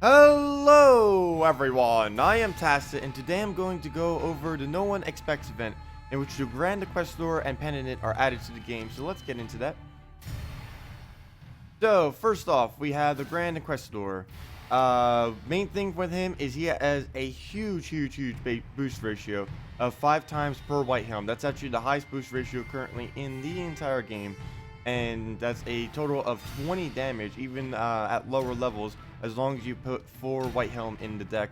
Hello everyone, I am Tacet, and today I'm going to go over the No One Expects event, in which the Grand Inquisitor and Penitent are added to the game, so let's get into that. So, first off, we have the Grand Inquisitor. Main thing with him is he has a huge boost ratio of 5 times per Whitehelm. That's actually the highest boost ratio currently in the entire game, and that's a total of 20 damage, even at lower levels, as long as you put 4 Whitehelm in the deck.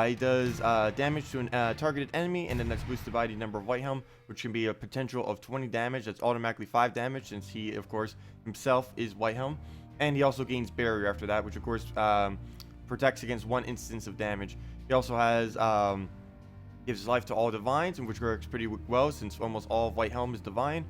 He does damage to a targeted enemy, and then that's boosted by the number of Whitehelm, which can be a potential of 20 damage. That's automatically 5 damage, since he, of course, himself is Whitehelm. And he also gains barrier after that, which, of course, protects against 1 instance of damage. He also has gives life to all divines, and which works pretty well, since almost all of Whitehelm is divine.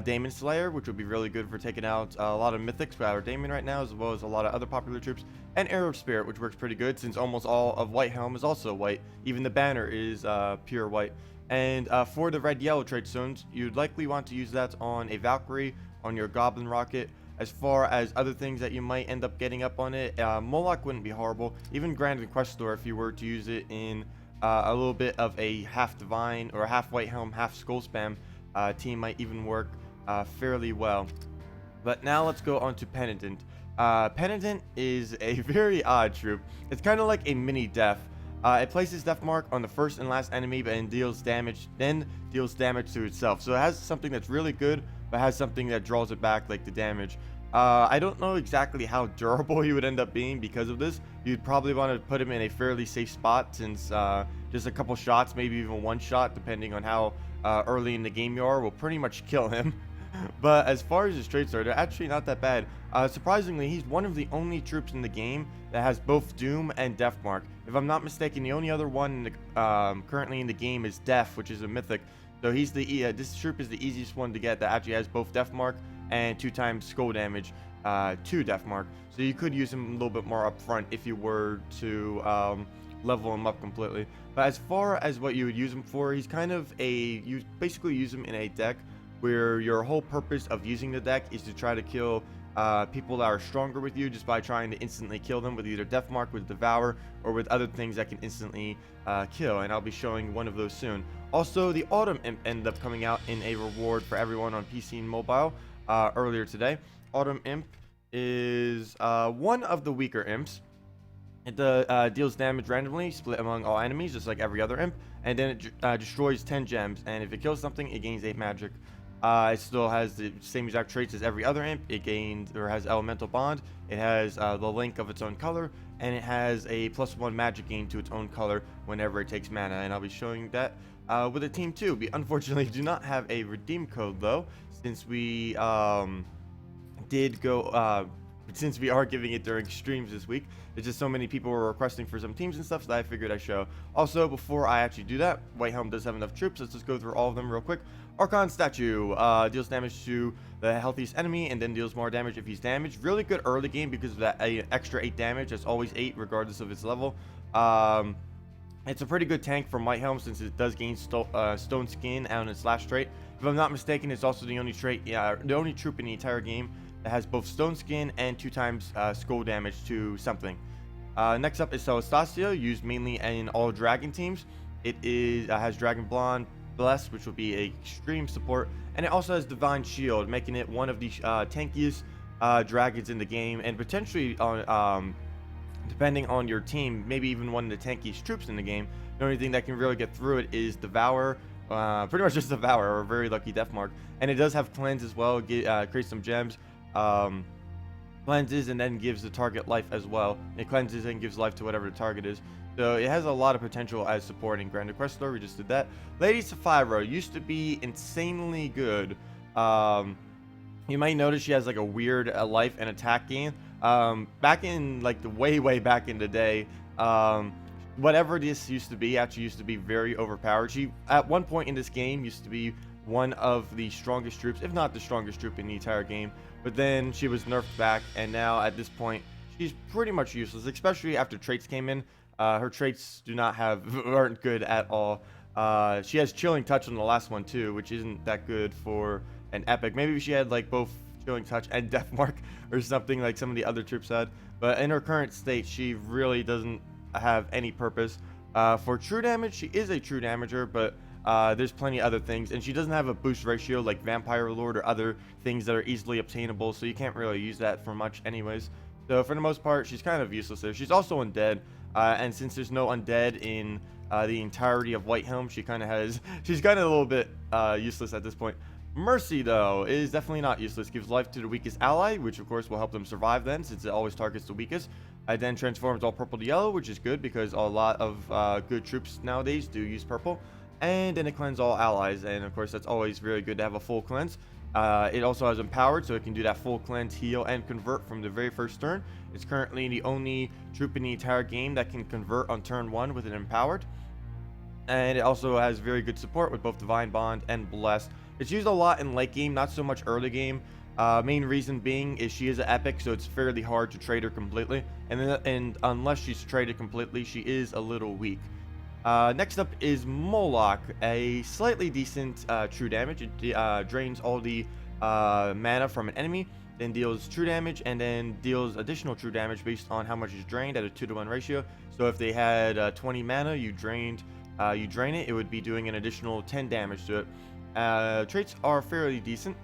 Daemon Slayer, which would be really good for taking out a lot of mythics that are Daemon right now, as well as a lot of other popular troops. And Arrow Spirit, which works pretty good, since almost all of Whitehelm is also white. Even the banner is pure white. And for the red-yellow trait stones, you'd likely want to use that on a Valkyrie, on your Goblin Rocket. As far as other things that you might end up getting up on it, Moloch wouldn't be horrible. Even Grand Inquisitor, if you were to use it in a little bit of a half divine or half Whitehelm, half skull spam team, might even work fairly well. But now let's go on to Penitent. Penitent is a very odd troop. It's kind of like a mini death. It places death mark on the first and last enemy, but then deals damage to itself. So it has something that's really good, but has something that draws it back, like the damage. I don't know exactly how durable he would end up being because of this. You'd probably want to put him in a fairly safe spot, since just a couple shots, maybe even one shot, depending on how early in the game you are, will pretty much kill him. But as far as his traits are, they're actually not that bad. Surprisingly, he's one of the only troops in the game that has both Doom and Death Mark. If I'm not mistaken, the only other one currently in the game is Death, which is a mythic. So he's this troop is the easiest one to get that actually has both Death Mark and 2 times skull damage to Death Mark. So you could use him a little bit more up front if you were to level him up completely. But as far as what you would use him for, he's kind of you basically use him in a deck where your whole purpose of using the deck is to try to kill people that are stronger with you, just by trying to instantly kill them with either Death Mark, with Devour, or with other things that can instantly kill, and I'll be showing one of those soon. Also, the Autumn Imp ended up coming out in a reward for everyone on PC and mobile earlier today. Autumn Imp is one of the weaker imps. It deals damage randomly, split among all enemies, just like every other imp, and then it destroys 10 gems, and if it kills something, it gains 8 magic. It still has the same exact traits as every other imp. It gains or has elemental bond. It has the link of its own color, and it has a +1 magic gain to its own color whenever it takes mana, and I'll be showing that with a team too. We unfortunately do not have a redeem code though, since we since we are giving it during streams this week. It's just so many people were requesting for some teams and stuff, so I figured I'd show. Also, before I actually do that, Whitehelm does have enough troops. Let's just go through all of them real quick. Archon Statue deals damage to the healthiest enemy, and then deals more damage if he's damaged. Really good early game because of that extra 8 damage. It's always 8 regardless of its level. It's a pretty good tank from Whitehelm, since it does gain stone skin on its last trait. If I'm not mistaken, it's also the only the only troop in the entire game that has both stone skin and 2 times skull damage to something. Next up is Celestastia, used mainly in all dragon teams. It has Dragon Bless, which will be a extreme support, and it also has Divine Shield, making it one of the tankiest dragons in the game, and potentially on depending on your team, maybe even one of the tankiest troops in the game. The only thing that can really get through it is Devour, pretty much just Devour, or a very lucky Death Mark. And it does have Cleanse as well, creates some gems, cleanses, and then gives the target life as well. It cleanses and gives life to whatever the target is. So it has a lot of potential as supporting Grand Inquisitor. We just did that. Lady Sapphira used to be insanely good. You might notice she has like a weird life and attack gain. Back in like the way back in the day, whatever this used to be actually used to be very overpowered. She at one point in this game used to be one of the strongest troops, if not the strongest troop in the entire game. But then she was nerfed back, and now at this point she's pretty much useless, especially after traits came in. Her traits aren't good at all. She has Chilling Touch on the last one too, which isn't that good for an epic. Maybe if she had like both Killing Touch and Death Mark or something like some of the other troops had. But in her current state, she really doesn't have any purpose. For true damage, she is a true damager, but there's plenty of other things, and she doesn't have a boost ratio like Vampire Lord or other things that are easily obtainable, so you can't really use that for much anyways. So for the most part, she's kind of useless there. She's also undead, and since there's no undead in the entirety of Whitehelm, she's kind of a little bit useless at this point. Mercy, though, is definitely not useless. Gives life to the weakest ally, which of course will help them survive then, since it always targets the weakest. It then transforms all purple to yellow, which is good because a lot of good troops nowadays do use purple. And then it cleanses all allies, and of course that's always really good to have a full cleanse. It also has empowered, so it can do that full cleanse, heal, and convert from the very first turn. It's currently the only troop in the entire game that can convert on turn 1 with an empowered. And it also has very good support with both Divine Bond and Bless. It's used a lot in late game, not so much early game. Main reason being is she is an epic, so it's fairly hard to trade her completely. And unless she's traded completely, she is a little weak. Next up is Moloch, a slightly decent true damage. It drains all the mana from an enemy, then deals true damage, and then deals additional true damage based on how much is drained at a 2-to-1 ratio. So if they had 20 mana, you drain it, it would be doing an additional 10 damage to it. Traits are fairly decent.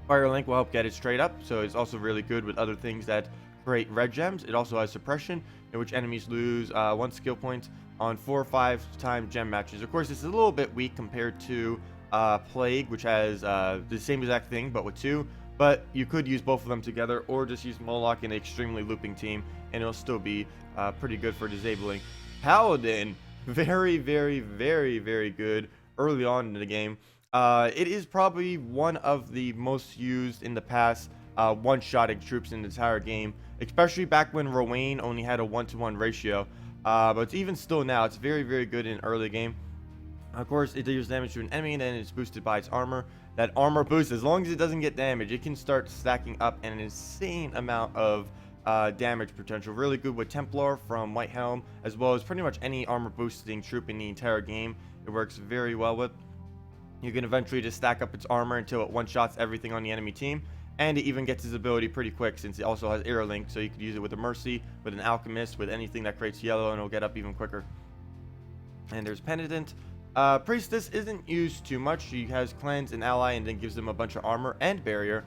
Fire Link will help get it straight up, so it's also really good with other things that create red gems. It also has suppression, in which enemies lose 1 skill point on 4 or 5 time gem matches. Of course, it's a little bit weak compared to Plague, which has the same exact thing but with 2. But you could use both of them together, or just use Moloch in an extremely looping team, and it'll still be pretty good for disabling. Paladin, very, very, very, very good early on in the game. It is probably one of the most used in the past one-shotting troops in the entire game, especially back when Rowan only had a 1-to-1 ratio. But even still now, it's very, very good in early game. Of course, it deals damage to an enemy, and then it's boosted by its armor. That armor boost, as long as it doesn't get damage, it can start stacking up an insane amount of damage potential. Really good with Templar from Whitehelm, as well as pretty much any armor boosting troop in the entire game. It works very well with. You can eventually just stack up its armor until it one-shots everything on the enemy team. And it even gets his ability pretty quick, since it also has Air Link, so you could use it with a Mercy, with an Alchemist, with anything that creates yellow, and it'll get up even quicker. And there's Penitent. Priestess isn't used too much. She has Cleanse and Ally, and then gives them a bunch of armor and barrier.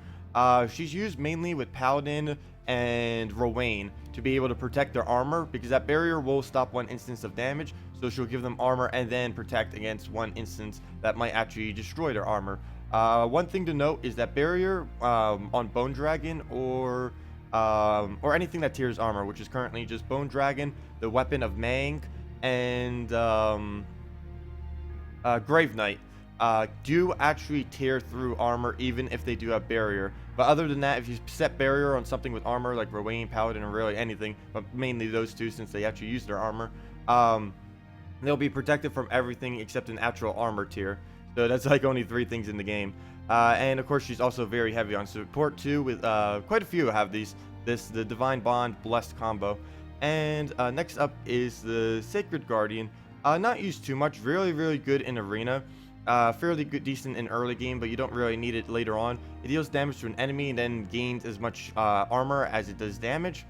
She's used mainly with Paladin and Rowan to be able to protect their armor, because that barrier will stop 1 instance of damage, so she'll give them armor and then protect against 1 instance that might actually destroy their armor. One thing to note is that barrier on Bone Dragon or anything that tears armor, which is currently just Bone Dragon, the Weapon of Mang, and Grave Knight, do actually tear through armor even if they do have barrier. But other than that, if you set barrier on something with armor like Rowan, Paladin, or really anything, but mainly those two since they actually use their armor, they'll be protected from everything except an actual armor tier. So that's like only 3 things in the game. And of course, she's also very heavy on support too, with quite a few have the Divine Bond Blessed combo. And next up is the Sacred Guardian. Not used too much, really, really good in arena. Fairly good, decent in early game, but you don't really need it later on. It deals damage to an enemy and then gains as much armor as it does damage.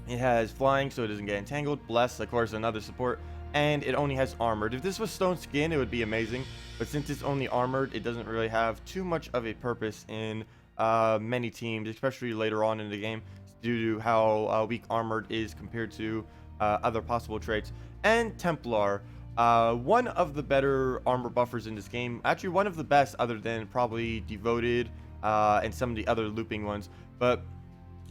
It has flying, so it doesn't get entangled. Bless, of course, another support. And it only has armored. If this was stone skin, it would be amazing. But since it's only armored, it doesn't really have too much of a purpose in many teams, especially later on in the game, due to how weak armored is compared to other possible traits. And Templar, one of the better armor buffers in this game. Actually, one of the best, other than probably Devoted and some of the other looping ones. But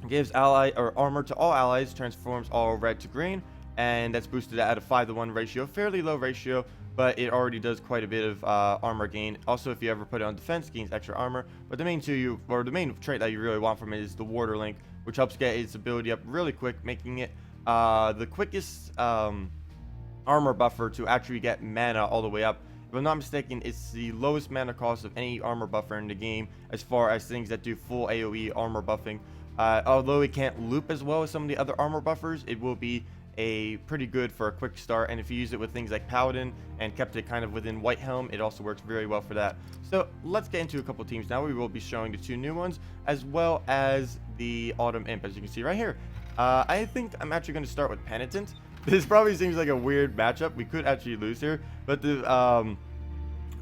gives armor to all allies, transforms all red to green, and that's boosted at a 5-to-1 ratio. Fairly low ratio, but it already does quite a bit of armor gain. Also, if you ever put it on defense, gains extra armor. But the main trait that you really want from it is the Warder Link, which helps get its ability up really quick, making it the quickest armor buffer to actually get mana all the way up. If I'm not mistaken, it's the lowest mana cost of any armor buffer in the game as far as things that do full AoE armor buffing. Although it can't loop as well as some of the other armor buffers, it will be a pretty good for a quick start. And if you use it with things like Paladin and kept it kind of within Whitehelm, it also works very well for that. So let's get into a couple teams now. We will be showing the 2 new ones as well as the Autumn Imp, as you can see right here. I think I'm actually going to start with Penitent. This probably seems like a weird matchup. We could actually lose here, but the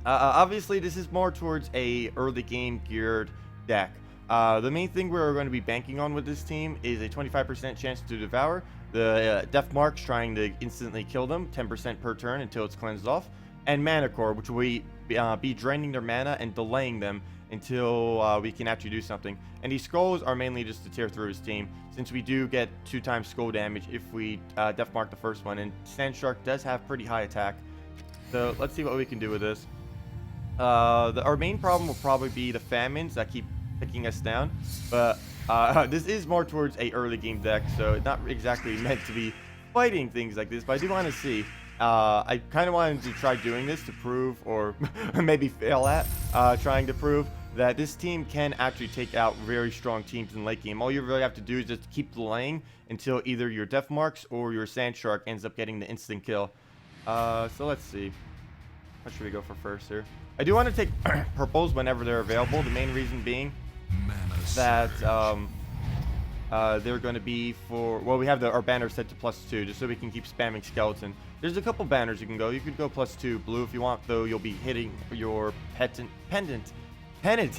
obviously this is more towards a early game geared deck. The main thing we're going to be banking on with this team is a 25% chance to devour the death marks, trying to instantly kill them 10% per turn until it's cleansed off, and mana core, which will be draining their mana and delaying them until we can actually do something. And these skulls are mainly just to tear through his team, since we do get 2 times skull damage if we death mark the first one, and Sand Shark does have pretty high attack. So let's see what we can do with this. Our main problem will probably be the famines that keep picking us down, but this is more towards a early game deck, so it's not exactly meant to be fighting things like this, but I do want to see. I kind of wanted to try doing this to prove, or maybe fail at trying to prove that this team can actually take out very strong teams in late game. All you really have to do is just keep delaying until either your death marks or your Sand Shark ends up getting the instant kill. So let's see. What should we go for first here? I do want to take purples whenever they're available. The main reason being that they're going to be for, well, we have our banner set to +2 just so we can keep spamming skeleton. There's a couple banners you can go. You could go +2 blue if you want, though you'll be hitting your Penitent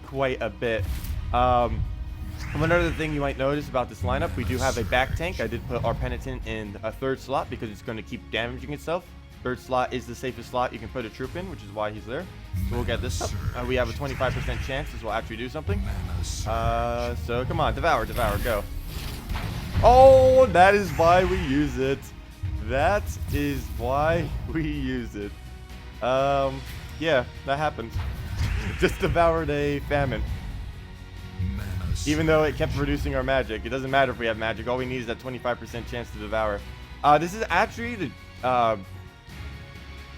quite a bit. One other thing you might notice about this lineup, we do have a back tank. I did put our Penitent in a 3rd slot because it's going to keep damaging itself. 3rd slot is the safest slot you can put a troop in, which is why he's there. So we'll get this up. We have a 25% chance this will actually do something. So come on, devour, go. Oh, that is why we use it. That is why we use it. Yeah, that happened. Just devoured a famine. Even though it kept reducing our magic. It doesn't matter if we have magic. All we need is that 25% chance to devour. This is actually the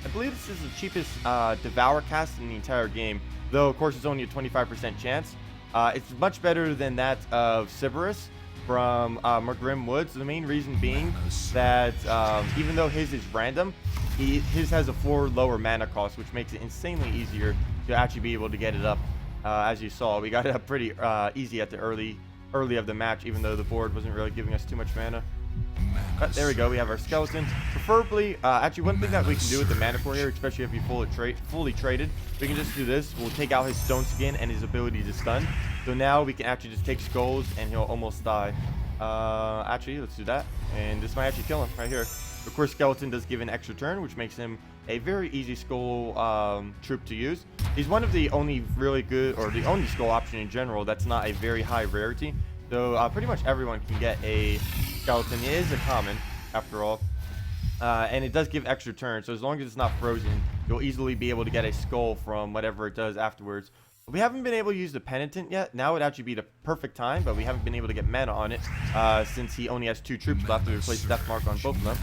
I believe this is the cheapest devour cast in the entire game, though of course it's only a 25% chance. It's much better than that of Sybaris from Grim Woods. The main reason being that even though his is random, his has a 4 lower mana cost, which makes it insanely easier to actually be able to get it up. As you saw, we got it up pretty easy at the early of the match, even though the board wasn't really giving us too much mana. But there we go, we have our skeleton. Preferably, actually one thing that we can do with the mana core here, especially if you fully traded, we can just do this. We'll take out his stone skin and his ability to stun. So now we can actually just take skulls and he'll almost die. Actually, let's do that. And this might actually kill him right here. Of course, skeleton does give an extra turn, which makes him a very easy skull troop to use. He's one of the only really good, or the only skull option in general that's not a very high rarity. So pretty much everyone can get a skeleton. It is a common, after all. And it does give extra turns, so as long as it's not frozen, you'll easily be able to get a skull from whatever it does afterwards. We haven't been able to use the Penitent yet. Now would actually be the perfect time, but we haven't been able to get mana on it since he only has 2 troops left to replace Death Mark on both of them.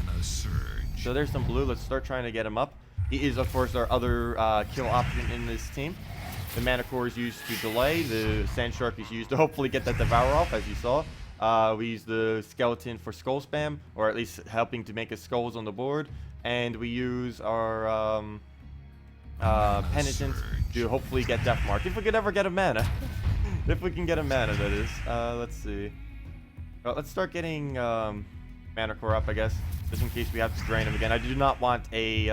So there's some blue. Let's start trying to get him up. He is, of course, our other kill option in this team. The mana core is used to delay. The Sand Shark is used to hopefully get that devour off, as you saw. We use the skeleton for skull spam, or at least helping to make us skulls on the board. And we use our Penitent to hopefully get Death Mark. If we could ever get a mana. If we can get a mana, that is. Let's see. Well, let's start getting mana core up, I guess, just in case we have to drain him again. I do not want a...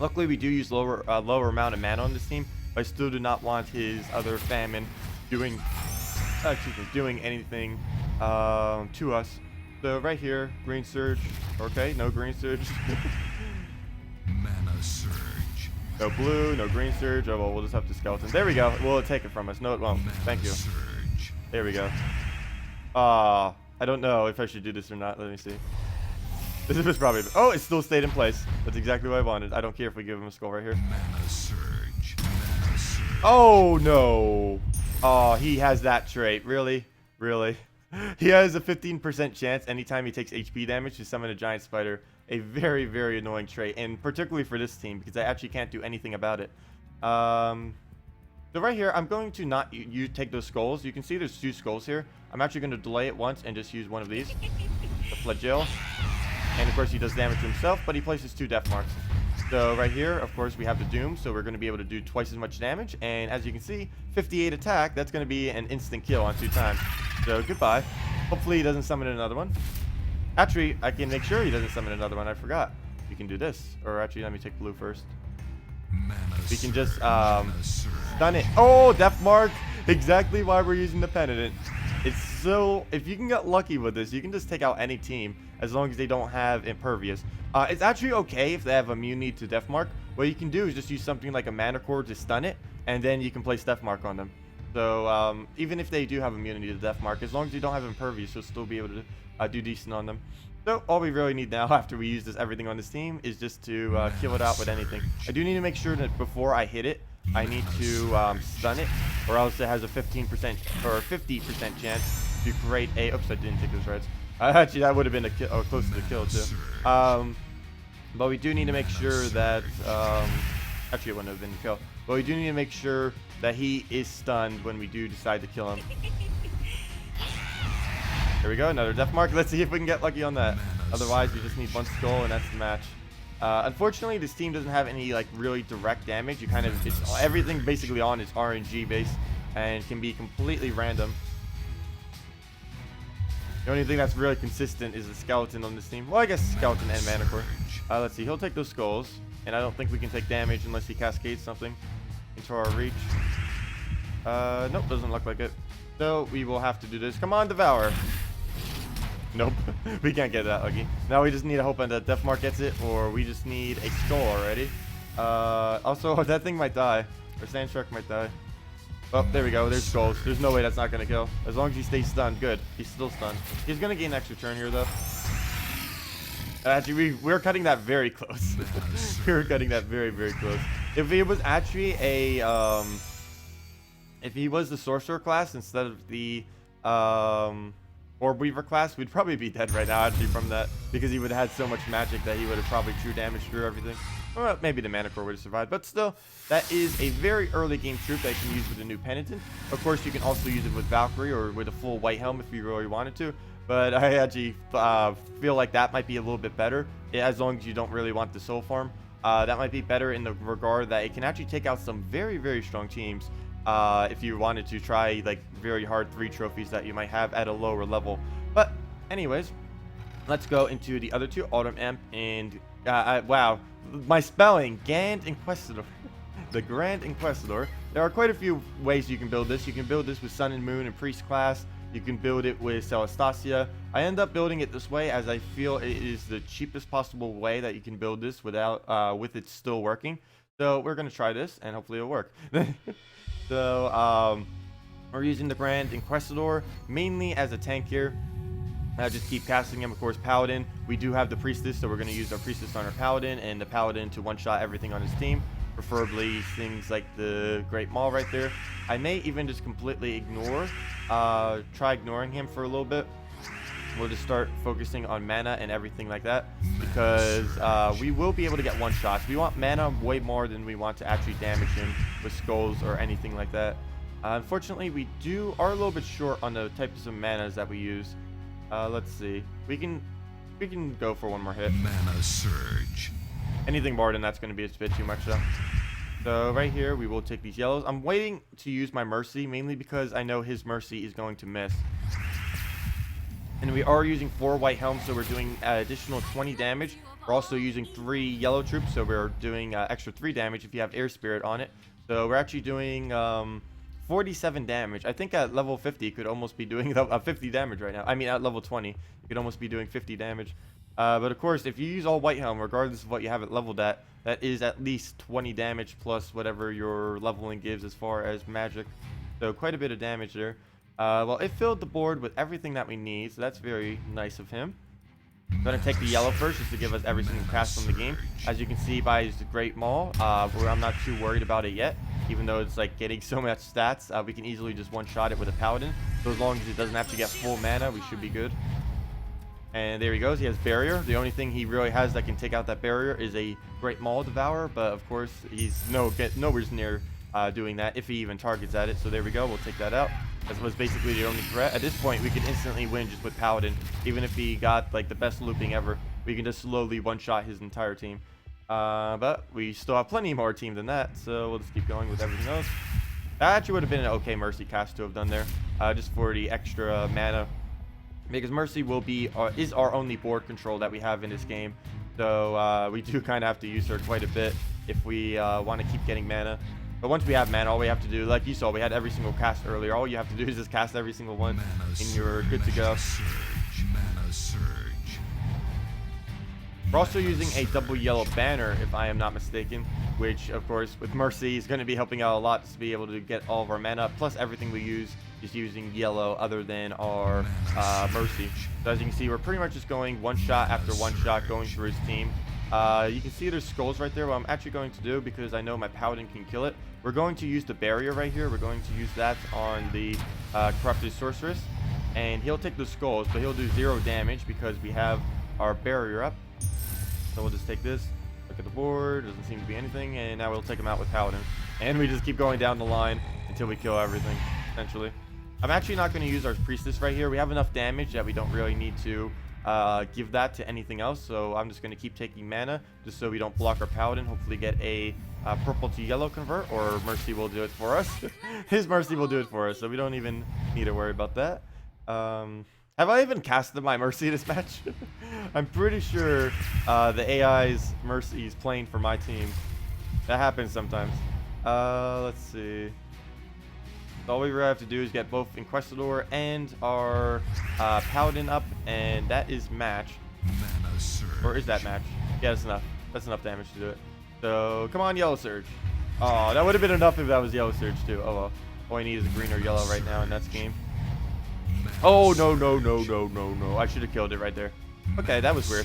luckily, we do use lower amount of mana on this team. I still do not want his other famine doing anything to us. So right here, green surge. Okay, no green surge. Mana surge. No blue, no green surge. Oh well, we'll just have to skeleton. There we go. Will it take it from us? No, it won't. Thank you. Surge. There we go. I don't know if I should do this or not. Let me see. This was probably... Oh, it still stayed in place. That's exactly what I wanted. I don't care if we give him a skull right here. Mana surge. Mana surge. Oh, no. Oh, he has that trait. Really? Really? He has a 15% chance anytime he takes HP damage to summon a giant spider. A very, very annoying trait. And particularly for this team, because I actually can't do anything about it. So right here, I'm going to not you take those skulls. You can see there's 2 skulls here. I'm actually going to delay it once and just use one of these, the flagell. And of course he does damage to himself, but he places 2 death marks. So right here, of course, we have the doom, so we're going to be able to do twice as much damage. And as you can see, 58 attack, that's going to be an instant kill on 2 times. So goodbye. Hopefully he doesn't summon another one. Actually, I can make sure he doesn't summon another one. I forgot. We can do this. Or actually, let me take blue first. We can just stun it. Oh, death mark. Exactly why we're using the Penitent. It's so, if you can get lucky with this, you can just take out any team as long as they don't have impervious. It's actually okay if they have immunity to death mark. What you can do is just use something like a mana core to stun it, and then you can place death mark on them. So even if they do have immunity to death mark, as long as you don't have impervious, you'll still be able to do decent on them. So all we really need now after we use everything on this team is just to kill it out with anything. I do need to make sure that before I hit it, I need to stun it, or else it has a 15% or 50% chance to create a. Oops, I didn't take those reds. Actually, that would have been a kill, or close to the kill too. But we do need to make sure that actually it wouldn't have been a kill. But we do need to make sure that he is stunned when we do decide to kill him. Here we go, another death mark. Let's see if we can get lucky on that. Otherwise, we just need 1 skull and that's the match. Unfortunately, this team doesn't have any like really direct damage. You kind of, it's everything basically on is RNG based and can be completely random. The only thing that's really consistent is the skeleton on this team. Well, I guess skeleton and mana core. Let's see, he'll take those skulls, and I don't think we can take damage unless he cascades something into our reach. Nope, doesn't look like it. So we will have to do this. Come on, devour. Nope, we can't get that lucky. Now we just need to hope that death mark gets it, or we just need a skull already. Also, that thing might die, or sand shark might die. Oh, there we go. There's skulls. There's no way that's not gonna kill. As long as he stays stunned, good. He's still stunned. He's gonna gain an extra turn here, though. Actually, we're cutting that very close. We're cutting that very, very close. If he was actually a, if he was the sorcerer class instead of the orb weaver class, we'd probably be dead right now actually from that, because he would have had so much magic that he would have probably true damage through everything. Well, maybe the mana core would have survived, but still, that is a very early game troop that you can use with the new Penitent. Of course, you can also use it with Valkyrie or with a full Whitehelm if you really wanted to, but I actually feel like that might be a little bit better, as long as you don't really want the soul farm. That might be better in the regard that it can actually take out some very, very strong teams if you wanted to try like very hard 3 trophies that you might have at a lower level. But anyways, let's go into the other 2, Autumn Imp and wow, my spelling, Grand Inquisitor. The Grand Inquisitor. There are quite a few ways you can build this. You can build this with Sun and Moon and Priest class. You can build it with Celestasia. I end up building it this way as I feel it is the cheapest possible way that you can build this without with it still working. So we're gonna try this and hopefully it'll work. So we're using the Grand Inquisitor mainly as a tank here. I just keep casting him. Of course, Paladin. We do have the Priestess, so we're going to use our Priestess on our Paladin and the Paladin to one-shot everything on his team. Preferably things like the Great Maul right there. I may even just completely ignore, try ignoring him for a little bit. We'll just start focusing on mana and everything like that, because we will be able to get one-shots. We want mana way more than we want to actually damage him with skulls or anything like that. Unfortunately, we are a little bit short on the types of manas that we use. Let's see. We can go for one more hit. Mana surge. Anything more than that's going to be a bit too much though. So right here, we will take these yellows. I'm waiting to use my mercy, mainly because I know his mercy is going to miss. And we are using 4 Whitehelm, so we're doing additional 20 damage. We're also using 3 yellow troops, so we're doing extra 3 damage if you have Air Spirit on it. So we're actually doing 47 damage. I think at level 50 you could almost be doing 50 damage right now. I mean, at level 20 you could almost be doing 50 damage. But of course, if you use all Whitehelm, regardless of what you have it leveled at, that is at least 20 damage plus whatever your leveling gives as far as magic. So quite a bit of damage there. Well, it filled the board with everything that we need, so that's very nice of him. I'm going to take the yellow first just to give us every single cast from the game. As you can see by his Great Maul, where I'm not too worried about it yet. Even though it's like getting so much stats, we can easily just one-shot it with a Paladin. So as long as it doesn't have to get full mana, we should be good. And there he goes. He has Barrier. The only thing he really has that can take out that barrier is a Great Maul Devourer. But of course, he's nowhere near doing that if he even targets at it. So there we go. We'll take that out. That was basically the only threat. At this point, we can instantly win just with Paladin. Even if he got like the best looping ever, we can just slowly one-shot his entire team. But we still have plenty more team than that, so we'll just keep going with everything else. That actually would have been an okay Mercy cast to have done there, just for the extra mana, because Mercy will be is our only board control that we have in this game. So we do kind of have to use her quite a bit if we want to keep getting mana. But once we have mana, all we have to do, like you saw, we had every single cast earlier. All you have to do is just cast every single one, and you're good to go. Mana surge. We're also using a double yellow banner, if I am not mistaken, which, of course, with Mercy is going to be helping out a lot to be able to get all of our mana. Plus, everything we use is using yellow other than our Mercy. So as you can see, we're pretty much just going one shot after one shot going through his team. You can see there's skulls right there. What I'm actually going to do, because I know my Paladin can kill it, we're going to use the barrier right here. We're going to use that on the Corrupted Sorceress. And he'll take the skulls, but he'll do 0 damage because we have our barrier up. So we'll just take this, look at the board, doesn't seem to be anything, and now we'll take him out with Paladin. And we just keep going down the line until we kill everything, essentially. I'm actually not going to use our Priestess right here. We have enough damage that we don't really need to give that to anything else. So I'm just going to keep taking mana, just so we don't block our Paladin. Hopefully get a purple to yellow convert, or Mercy will do it for us. His Mercy will do it for us, so we don't even need to worry about that. Have I even casted my Mercy this match? I'm pretty sure the AI's Mercy is playing for my team. That happens sometimes. Let's see. So all we really have to do is get both Inquisitor and our Paladin up, and that is match. Mana surge. Or is that match? Yeah, that's enough. That's enough damage to do it. So come on, Yellow Surge. Oh, that would have been enough if that was Yellow Surge too. Oh well. All I need is a green or yellow right now in that game. Oh, no, no, no, no, no, no. I should have killed it right there. Okay, that was weird.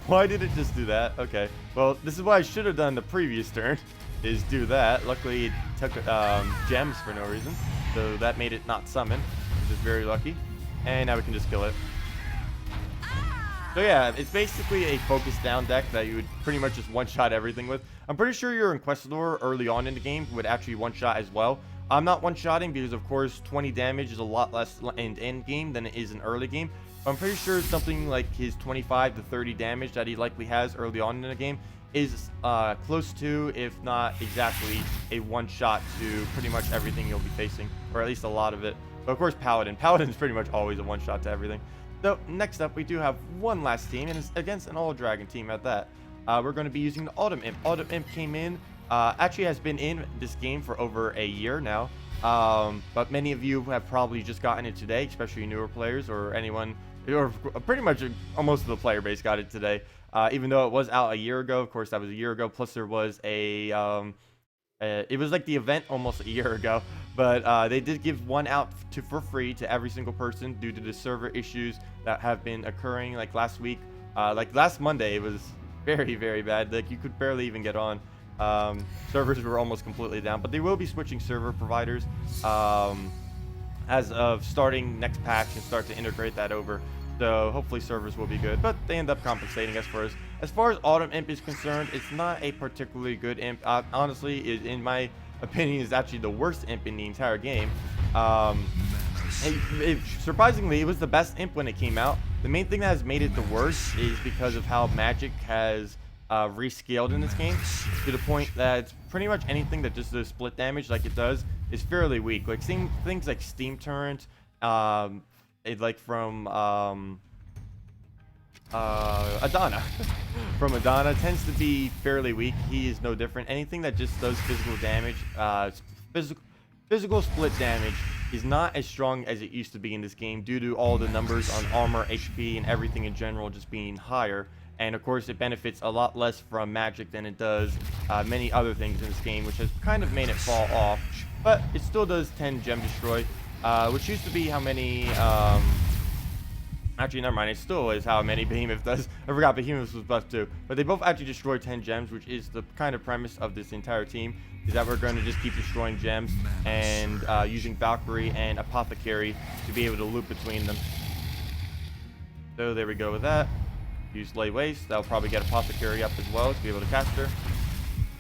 Why did it just do that? Okay. Well, this is what I should have done the previous turn, is do that. Luckily, it took gems for no reason. So that made it not summon, which is very lucky. And now we can just kill it. So yeah, it's basically a focus down deck that you would pretty much just one-shot everything with. I'm pretty sure your Inquisitor early on in the game would actually one-shot as well. I'm not one-shotting because, of course, 20 damage is a lot less in end game than it is in early game. But I'm pretty sure something like his 25 to 30 damage that he likely has early on in the game is close to, if not exactly, a one-shot to pretty much everything you'll be facing, or at least a lot of it. But of course, Paladin. Paladin's pretty much always a one-shot to everything. So next up, we do have one last team, and it's against an all-dragon team at that. We're going to be using the Autumn Imp. Autumn Imp came in. Actually has been in this game for over a year now, but many of you have probably just gotten it today, especially newer players or anyone, or pretty much almost of the player base got it today, even though it was out a year ago. Of course, that was a year ago, plus there was a it was like the event almost a year ago, but they did give one out for free to every single person due to the server issues that have been occurring. Like last week, like last Monday, it was very, very bad. Like you could barely even get on. Servers were almost completely down, but they will be switching server providers as of starting next patch and start to integrate that over. So hopefully servers will be good, but they end up compensating us for us. As far as Autumn Imp is concerned, it's not a particularly good imp. Honestly, in my opinion, is actually the worst imp in the entire game. Surprisingly, it was the best imp when it came out. The main thing that has made it the worst is because of how magic has rescaled in this game, to the point that pretty much anything that just does split damage like it does is fairly weak. Like things like Steam Turret, like from Adana from Adana tends to be fairly weak. He is no different. Anything that just does physical damage, physical split damage, is not as strong as it used to be in this game due to all the numbers on armor, HP, and everything in general just being higher. And of course, it benefits a lot less from magic than it does many other things in this game, which has kind of made it fall off. But it still does 10 gem destroy, which used to be how many. Actually, never mind. It still is how many Behemoth does. I forgot Behemoth was buffed too. But they both actually destroy 10 gems, which is the kind of premise of this entire team, is that we're going to just keep destroying gems and using Valkyrie and Apothecary to be able to loop between them. So there we go with that. Use Lay Waste. That'll probably get Apothecary up as well to be able to cast her.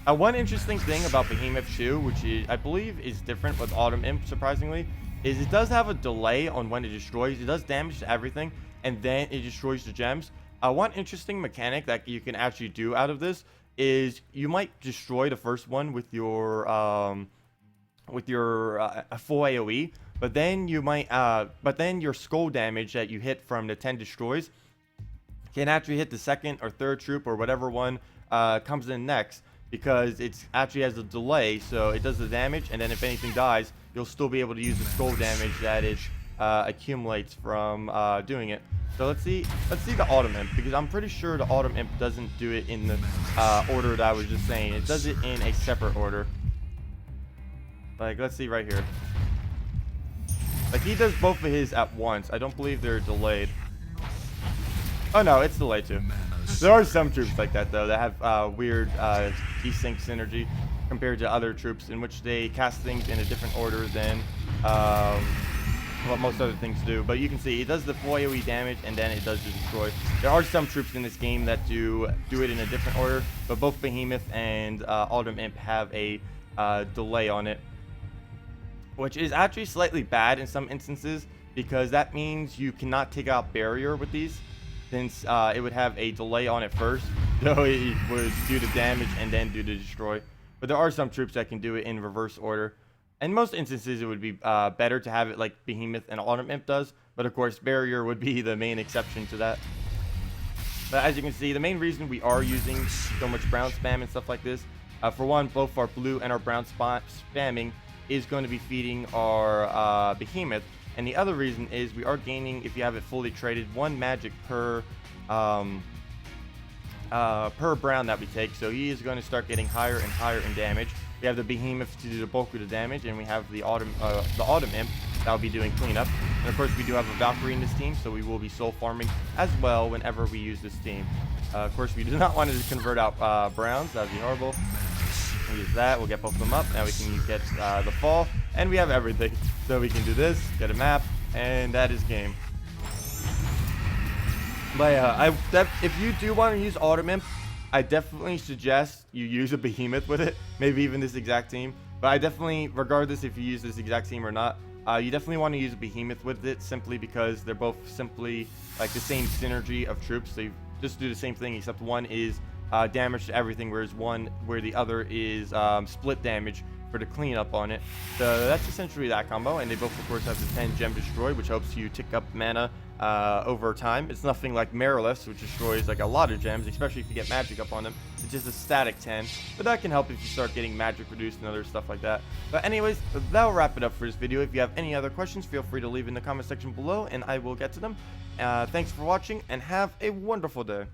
One interesting thing about Behemoth 2, which is, I believe is different with Autumn Imp, surprisingly, is it does have a delay on when it destroys. It does damage to everything, and then it destroys the gems. One interesting mechanic that you can actually do out of this is you might destroy the first one with your full AoE, but then you might but then your skull damage that you hit from the 10 destroys can actually hit the second or third troop or whatever one comes in next, because it's actually has a delay, so it does the damage, and then if anything dies, you'll still be able to use the skull damage that it accumulates from doing it. So let's see the Autumn Imp, because I'm pretty sure the Autumn Imp doesn't do it in the order that I was just saying. It does it in a separate order. Like, let's see right here. Like, he does both of his at once. I don't believe they're delayed. Oh no, it's delayed too. There are some troops like that though that have weird desync synergy compared to other troops, in which they cast things in a different order than what most other things do. But you can see it does the full AoE damage, and then it does the destroy. There are some troops in this game that do it in a different order, but both Behemoth and Autumn Imp have a delay on it, which is actually slightly bad in some instances, because that means you cannot take out barrier with these, since it would have a delay on it first, so it would do the damage and then do the destroy. But there are some troops that can do it in reverse order. In most instances, it would be better to have it like Behemoth and Autumn Imp does, but of course, barrier would be the main exception to that. But as you can see, the main reason we are using so much brown spam and stuff like this, for one, both our blue and our brown spamming is going to be feeding our Behemoth, and the other reason is we are gaining, if you have it fully traded, 1 magic per brown that we take. So he is going to start getting higher and higher in damage. We have the Behemoth to do the bulk of the damage, and we have the Autumn Imp that will be doing cleanup. And of course, we do have a Valkyrie in this team, so we will be soul farming as well whenever we use this team. Of course, we do not want to convert out browns. That would be horrible. We'll use that. We'll get both of them up. Now we can get the fall, and we have everything. So we can do this, get a map, and that is game. But yeah, if you do want to use Autumn Imp, I definitely suggest you use a Behemoth with it. Maybe even this exact team. But I definitely, regardless if you use this exact team or not, you definitely want to use a Behemoth with it, simply because they're both simply like the same synergy of troops. So you just do the same thing, except one is damage to everything, where the other is split damage for the cleanup on it. So that's essentially that combo, and they both of course have the 10 gem destroy, which helps you tick up mana over time. It's nothing like Marilith's, which destroys like a lot of gems, especially if you get magic up on them. It's just a static 10, but that can help if you start getting magic reduced and other stuff like that. But anyways, that'll wrap it up for this video. If you have any other questions, feel free to leave in the comment section below, and I will get to them. Thanks for watching, and have a wonderful day.